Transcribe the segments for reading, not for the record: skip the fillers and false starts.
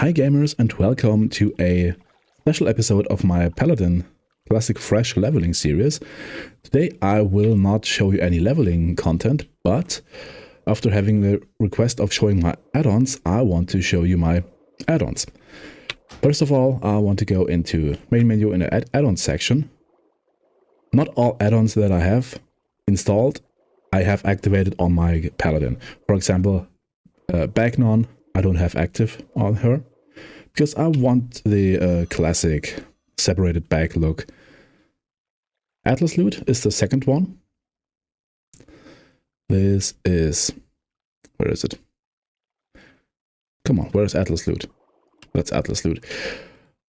Hi gamers, and welcome to a special episode of my Paladin Classic Fresh leveling series. Today I will not show you any leveling content, but after having the request of showing my add-ons, I want to show you my add-ons. First of all, I want to go into main menu in the add-ons section. Not all add-ons that I have installed, I have activated on my Paladin. For example, Bagnon, I don't have active on her, because I want the classic separated bag look. Atlas Loot is the second one. This is... where is it? Come on, where's Atlas Loot? That's Atlas Loot.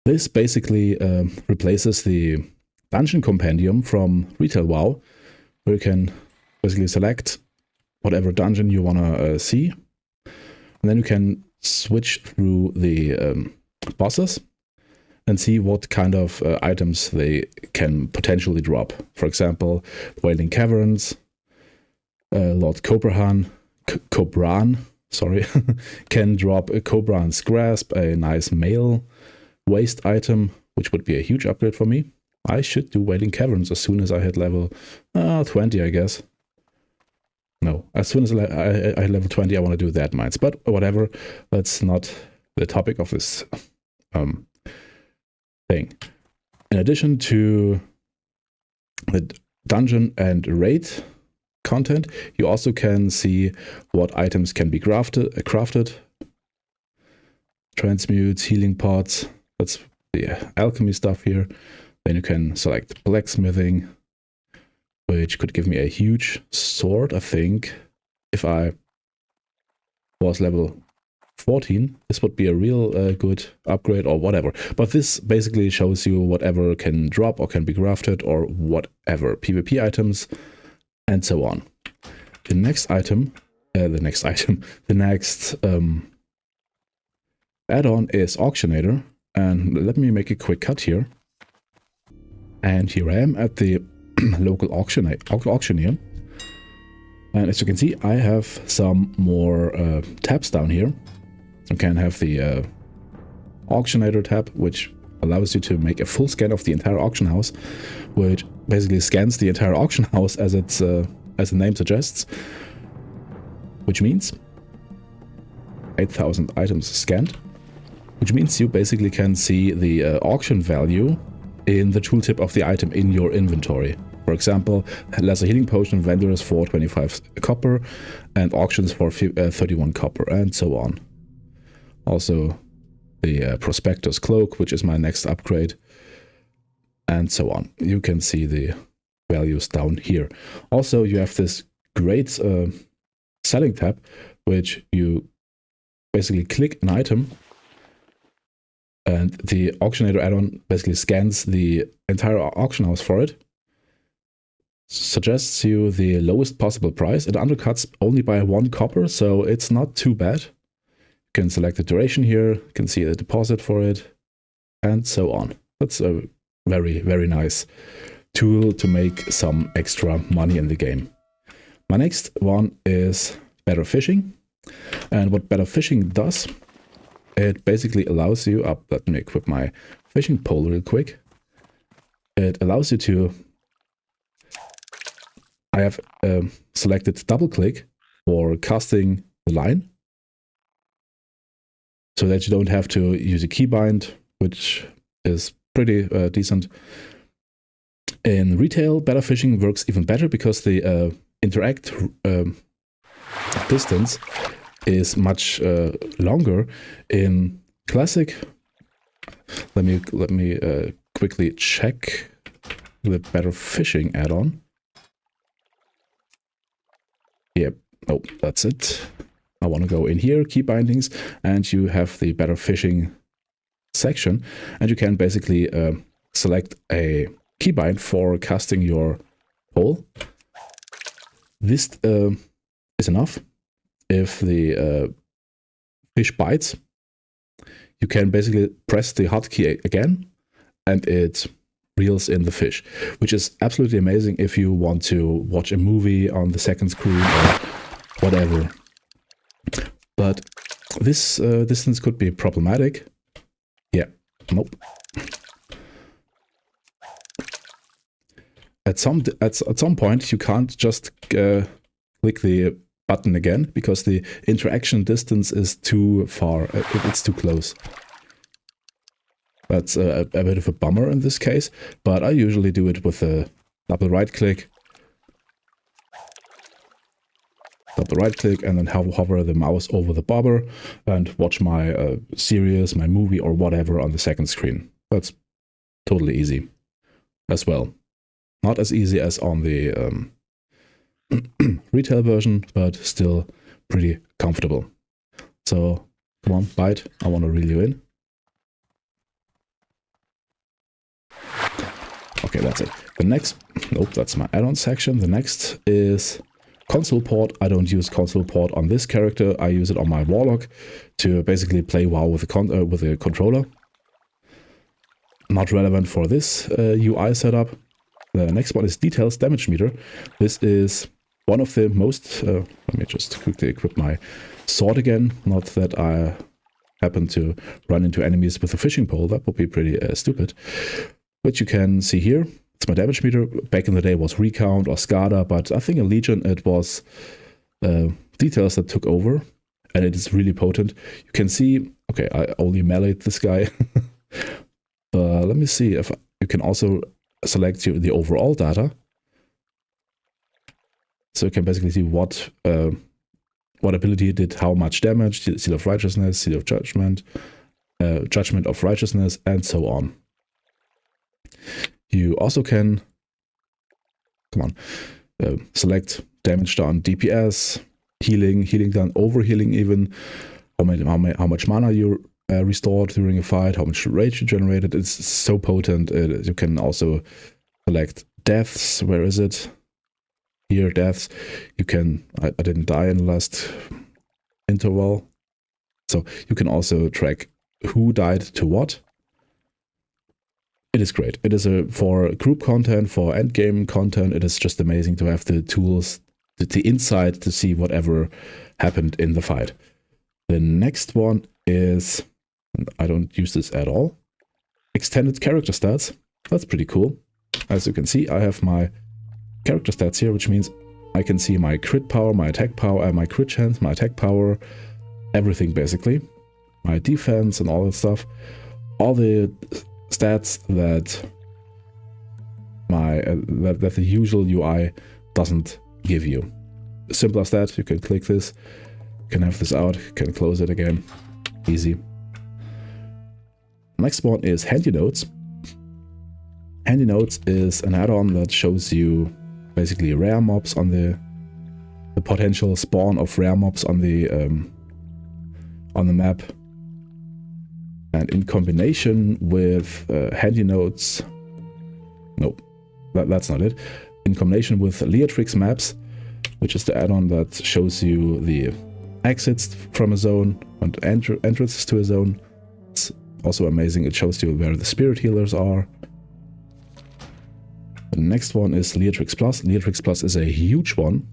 This basically replaces the Dungeon Compendium from Retail WoW, where you can basically select whatever dungeon you want to see. And then you can switch through the bosses and see what kind of items they can potentially drop. For example, Wailing Caverns, Lord Cobran, can drop a Cobran's Grasp, a nice mail waste item, which would be a huge upgrade for me. I should do Wailing Caverns as soon as I hit level 20, I guess. No, as soon as I hit level 20, I want to do that mines. But whatever, that's not the topic of this thing. In addition to the dungeon and raid content, you also can see what items can be crafted. Transmutes, healing pots, that's the alchemy stuff here. Then you can select blacksmithing, which could give me a huge sword, I think. If I was level 14, this would be a real good upgrade or whatever. But this basically shows you whatever can drop or can be crafted or whatever. PvP items and so on. The next add-on is Auctionator. And let me make a quick cut here. And here I am at the local auctioneer. And as you can see, I have some more tabs down here. You can have the Auctionator tab, which allows you to make a full scan of the entire auction house, which basically scans the entire auction house as it's as the name suggests, which means 8,000 items scanned, which means you basically can see the auction value in the tooltip of the item in your inventory. For example, Lesser Healing Potion vendors for 25 copper and auctions for 31 copper and so on. Also the Prospector's Cloak, which is my next upgrade, and so on. You can see the values down here. Also, you have this great selling tab, which you basically click an item and the Auctionator add-on basically scans the entire auction house for it, suggests you the lowest possible price. It undercuts only by 1 copper, so it's not too bad. You can select the duration here, you can see the deposit for it, and so on. That's a very, very nice tool to make some extra money in the game. My next one is Better Fishing. And what Better Fishing does, it basically allows you, let me equip my fishing pole real quick. It allows you to, I have selected double click for casting the line, so that you don't have to use a keybind, which is pretty decent. In retail, Better Fishing works even better because the interact distance is much longer. In classic, let me quickly check the Better Fishing add-on. Yep, oh, that's it. I want to go in here, key bindings, and you have the Better Fishing section, and you can basically select a keybind for casting your pole. This is enough. If the fish bites, you can basically press the hotkey again and it reels in the fish, which is absolutely amazing if you want to watch a movie on the second screen or whatever. But this distance could be problematic. Yeah, nope. At some point, you can't just click the button again because the interaction distance is too far. It's too close. That's a bit of a bummer in this case, but I usually do it with a double right click, and then hover the mouse over the bobber and watch my series, my movie, or whatever on the second screen. That's totally easy as well. Not as easy as on the retail version, but still pretty comfortable. So come on, bite. I want to reel you in. Okay, that's it. The next, nope, that's my add-on section. The next is console port. I don't use console port on this character. I use it on my warlock to basically play WoW with a controller. Not relevant for this UI setup. The next one is details damage meter. This is one of the most, let me just quickly equip my sword again. Not that I happen to run into enemies with a fishing pole. That would be pretty stupid. But you can see here, it's my damage meter. Back in the day it was Recount or SCADA, but I think in Legion it was details that took over, and it is really potent. You can see, okay, I only meleeed this guy. But let me see if you can also select the overall data. So you can basically see what ability did how much damage, Seal of Righteousness, Seal of Judgment, Judgment of Righteousness, and so on. You also can, select damage done, DPS, healing done, overhealing even, how much mana you restored during a fight, how much rage you generated. It's so potent. You can also select deaths. Where is it? Here, deaths. You can, I didn't die in the last interval. So you can also track who died to what. It is great. It is for group content, for endgame content. It is just amazing to have the tools, the insight to see whatever happened in the fight. The next one is, I don't use this at all, extended character stats. That's pretty cool. As you can see, I have my character stats here, which means I can see my crit power, my attack power, my crit chance, my attack power, everything basically. My defense and all that stuff. All the stats that the usual UI doesn't give you. Simple as that. You can click this, can have this out, can close it again. Easy. Next one is Handy Notes. Handy Notes is an add-on that shows you basically rare mobs on the potential spawn of rare mobs on the map. And in combination with Handy Notes, nope, that's not it. In combination with Leatrix Maps, which is the add-on that shows you the exits from a zone and entrances to a zone. It's also amazing. It shows you where the spirit healers are. The next one is Leatrix Plus. Leatrix Plus is a huge one.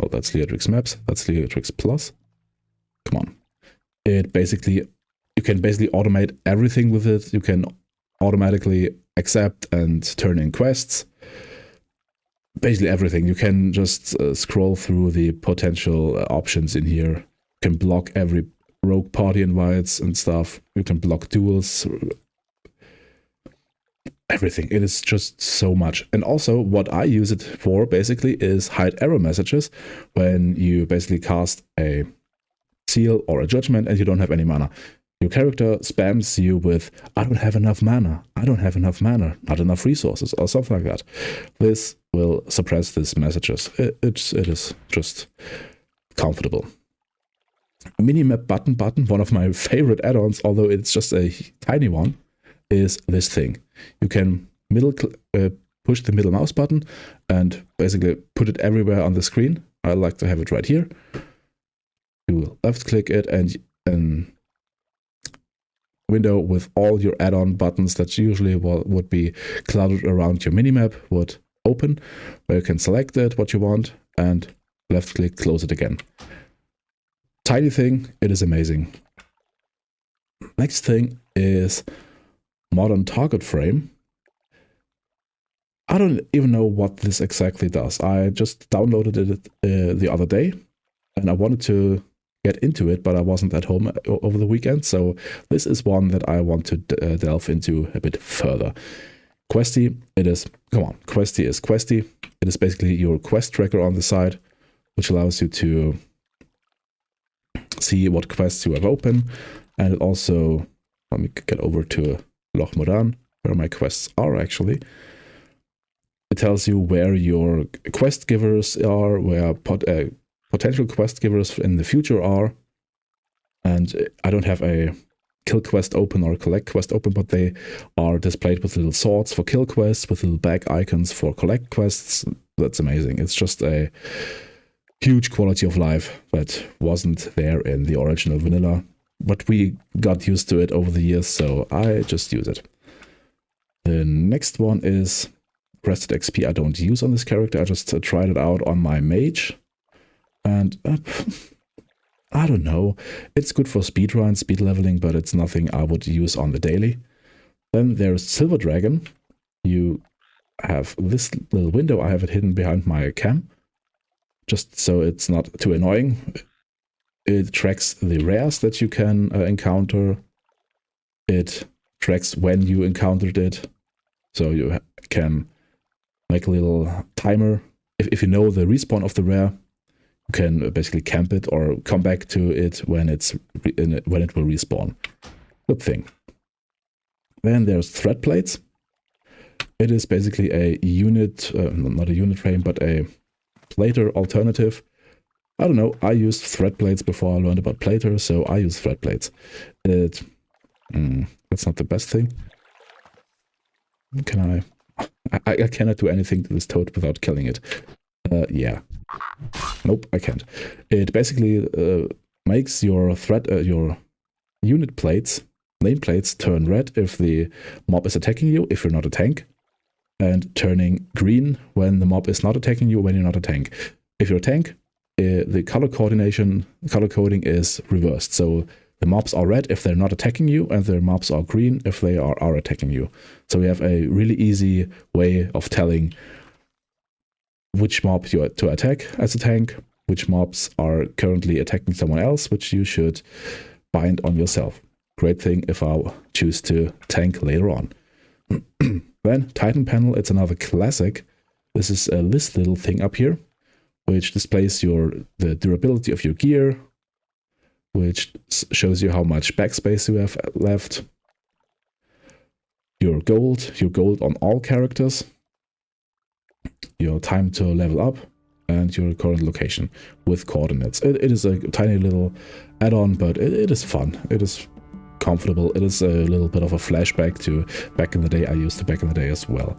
Oh, that's Leatrix Maps. That's Leatrix Plus. Come on. You can basically automate everything with it. You can automatically accept and turn in quests. Basically everything. You can just scroll through the potential options in here. You can block every rogue party invites and stuff. You can block duels. Everything. It is just so much. And also what I use it for basically is hide error messages when you basically cast a seal or a judgment and you don't have any mana. Your character spams you with, I don't have enough mana, I don't have enough mana, not enough resources, or something like that. This will suppress these messages. It is just comfortable. Minimap button, one of my favorite add-ons, although it's just a tiny one, is this thing. You can push the middle mouse button and basically put it everywhere on the screen. I like to have it right here. You left click it and window with all your add-on buttons that usually would be cluttered around your minimap would open, where you can select it, what you want, and left click, close it again. Tiny thing, it is amazing. Next thing is modern target frame. I don't even know what this exactly does. I just downloaded it the other day, and I wanted to get into it, but I wasn't at home over the weekend, so this is one that I want to delve into a bit further. Questy, it is, come on, Questy is Questy. It is basically your quest tracker on the side, which allows you to see what quests you have open, and it also, let me get over to Loch Moran, where my quests are actually. It tells you where your quest givers are, where potential quest givers in the future are. And I don't have a kill quest open or a collect quest open, but they are displayed with little swords for kill quests, with little back icons for collect quests. That's amazing. It's just a huge quality of life that wasn't there in the original vanilla, but we got used to it over the years, so I just use it. The next one is Rested XP. I don't use on this character. I just tried it out on my mage, and I don't know. It's good for speedrun, speed leveling, but it's nothing I would use on the daily. Then there's Silver Dragon. You have this little window. I have it hidden behind my cam, just so it's not too annoying. It tracks the rares that you can encounter. It tracks when you encountered it, so you can make a little timer. If you know the respawn of the rare, you can basically camp it or come back to it when it will respawn. Good thing. Then there's thread plates. It is basically a unit, not a unit frame, but a plater alternative. I don't know, I used thread plates before I learned about plater, so I use thread plates. That's not the best thing. Can I cannot do anything to this toad without killing it. Yeah. Nope, I can't. It basically makes your your unit plates, nameplates, turn red if the mob is attacking you, if you're not a tank, and turning green when the mob is not attacking you, when you're not a tank. If you're a tank, the color coding is reversed. So the mobs are red if they're not attacking you, and the mobs are green if they are attacking you. So we have a really easy way of telling which mob you are to attack as a tank, which mobs are currently attacking someone else, which you should bind on yourself. Great thing if I choose to tank later on. Then Titan panel, it's another classic. This is this little thing up here, which displays the durability of your gear, which shows you how much backspace you have left, your gold on all characters, your time to level up, and your current location with coordinates. It is a tiny little add-on, but it is fun. It is comfortable. It is a little bit of a flashback to back in the day. I used it back in the day as well.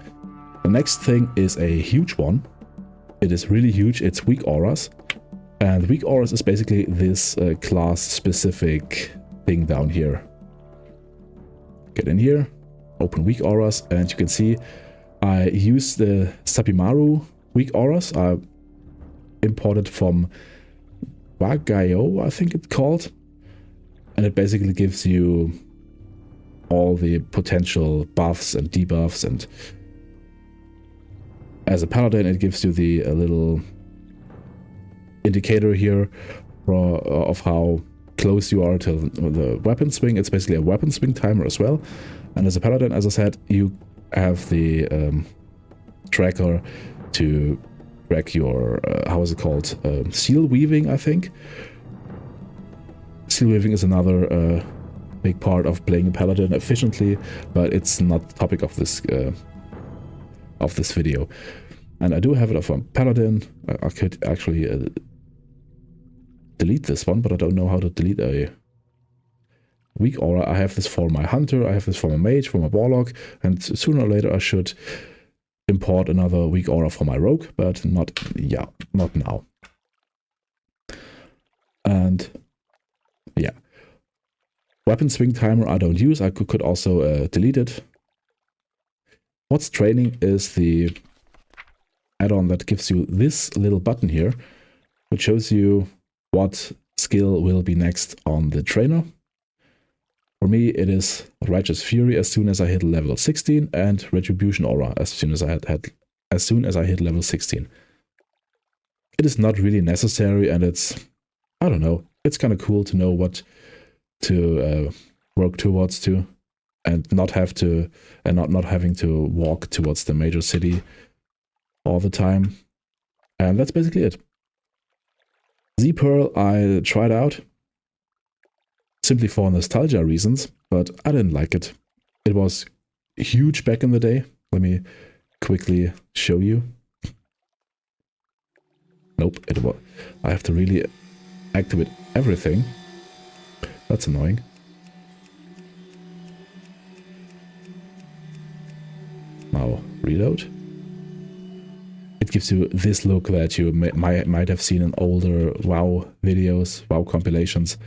The next thing is a huge one. It is really huge. It's weak auras. And weak auras is basically this class-specific thing down here. Get in here, open weak auras, and you can see I use the Sabimaru weak auras. I imported from Wagayo, I think it's called. And it basically gives you all the potential buffs and debuffs. And as a paladin, it gives you the little indicator here of how close you are to the weapon swing. It's basically a weapon swing timer as well. And as a paladin, as I said, you have the tracker to track your how is it called, seal weaving, I think. Seal weaving is another big part of playing a paladin efficiently, but it's not the topic of this video. And I do have it from paladin. I could actually delete this one, but I don't know how to delete a weak aura. I have this for my hunter, I have this for my mage, for my warlock, and sooner or later I should import another weak aura for my rogue, but not now. And yeah, weapon swing timer I don't use. I could also delete it. What's training is the add-on that gives you this little button here, which shows you what skill will be next on the trainer. For me, it is Righteous Fury as soon as I hit level 16, and Retribution Aura as soon as I hit level 16. It is not really necessary, and it's, I don't know, it's kind of cool to know what to work towards to, and not having to walk towards the major city all the time. And that's basically it. Z-Pearl I tried out simply for nostalgia reasons, but I didn't like it. It was huge back in the day. Let me quickly show you. Nope, it was. I have to really activate everything. That's annoying. Now reload. It gives you this look that you might have seen in older WoW videos, WoW compilations.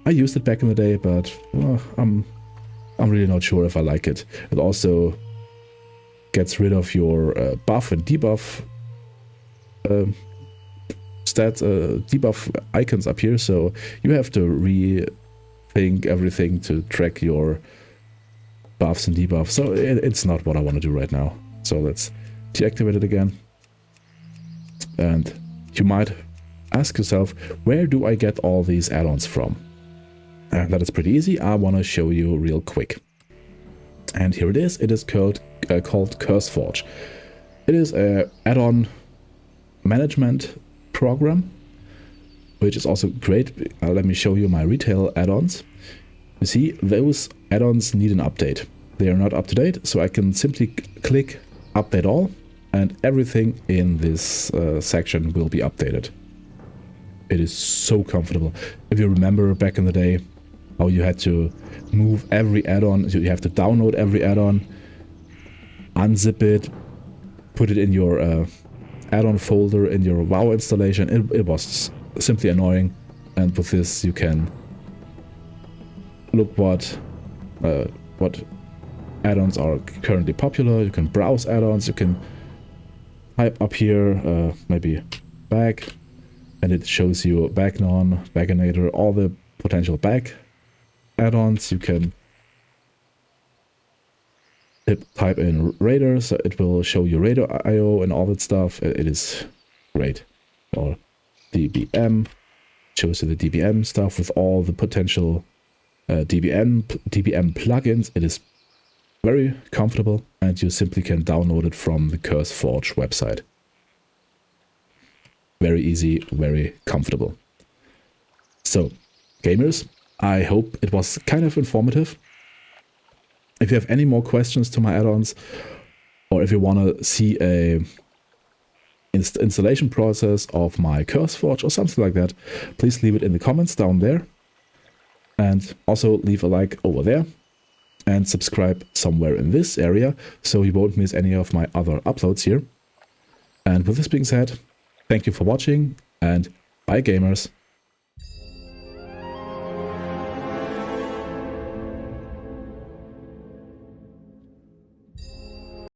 I used it back in the day, but I'm really not sure if I like it. It also gets rid of your buff and debuff debuff icons up here, so you have to rethink everything to track your buffs and debuffs. So it's not what I want to do right now. So let's deactivate it again. And you might ask yourself, where do I get all these add-ons from? And that is pretty easy. I want to show you real quick. And here it is. It is called CurseForge. It is an add-on management program, which is also great. Let me show you my retail add-ons. You see, those add-ons need an update. They are not up to date, so I can simply click update all, and everything in this section will be updated. It is so comfortable. If you remember back in the day how you had to move every add-on, you have to download every add-on, unzip it, put it in your add-on folder in your WoW installation. It was simply annoying, and with this you can look what add-ons are currently popular. You can browse add-ons, you can type up here maybe bag, and it shows you Bagnon, Bagonator, all the potential bag add-ons. You can type in Raider, so it will show you Raider IO and all that stuff. It is great. Or DBM, shows you the DBM stuff with all the potential DBM plugins. It is very comfortable, and you simply can download it from the CurseForge website. Very easy, very comfortable. So, gamers, I hope it was kind of informative. If you have any more questions to my add-ons, or if you want to see a installation process of my CurseForge or something like that, please leave it in the comments down there. And also leave a like over there. And subscribe somewhere in this area, so you won't miss any of my other uploads here. And with this being said, thank you for watching, and bye gamers.